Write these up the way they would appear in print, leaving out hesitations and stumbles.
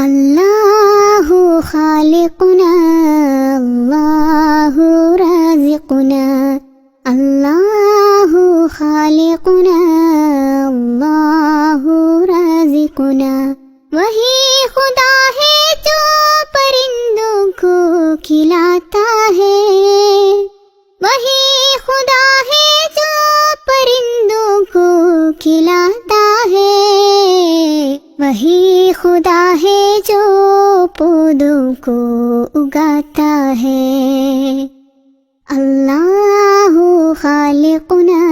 अल्लाहु खालिकुना अल्लाहु राज़िकुना, अल्लाहु खालिकुना अल्लाहु राज़िकुना। वही खुदा है जो परिंदों को खिलाता है, वही खुदा है जो परिंदों को खिलाता है, वही खुदा है जो पौधों को उगाता है। अल्लाहु खालिकुना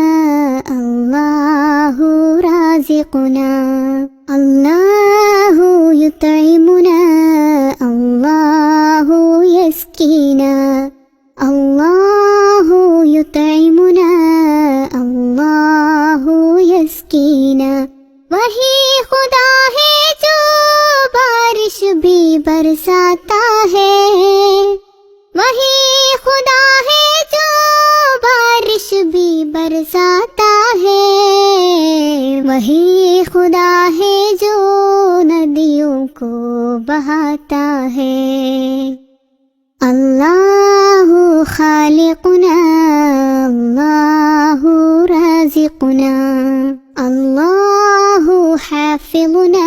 अल्लाहु राज़िकुना, अल्लाहु युतइमुना अल्लाहु यस्कीना, अल्लाहु युतइमुना अल्लाहु यस्कीना। वही खुदा है जो बारिश भी बरसाता है, वही खुदा है जो बारिश भी बरसाता है, वही खुदा है जो नदियों को बहाता है। अल्लाहु खालिकुना अल्लाहु राज़िकुना, अल्लाहु हाफिज़ुना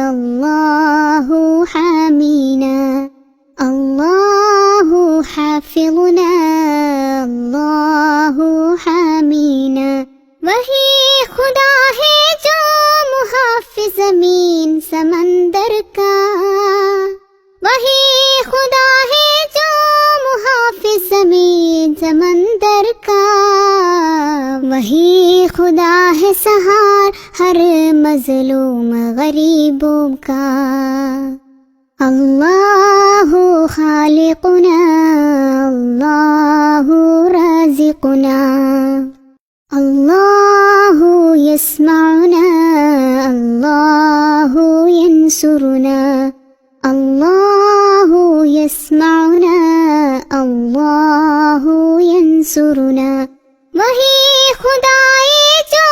अल्लाहु हामीना, अल्लाहु हाफिज़ुना अल्लाहु हामीना। वही खुदा है जो मुहाफ़िज़ ज़मीन समंदर का, वही खुदा है जो मुहाफ़िज़ ज़मीन समंदर का, वही खुदा है सहार हर मज़लूम गरीबों का। अल्लाहु खालिकुना अल्लाहु राज़िकुना, अल्लाहु यस्माउना अल्लाहु यंसुरुना, अल्लाहु यस्माउना अल्लाहु यंसुरुना। वही खुदाए जो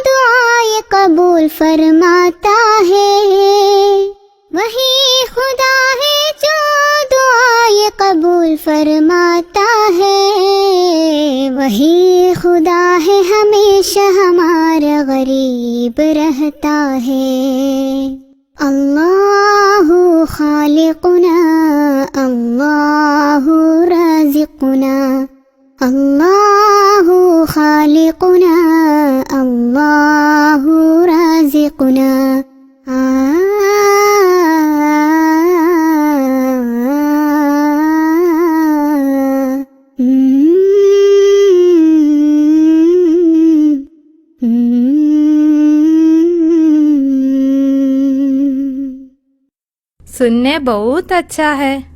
दुआए कबूल फरमाता है, वही खुदा है जो दुआए कबूल फरमाता है, वही खुदा है हमेशा हमारा गरीब रहता है। अल्लाहु खालिकुना अल्लाहु राज़िकुना, अल्लाहु खालिकुना अल्लाहु राज़िकुना। सुनने बहुत अच्छा है।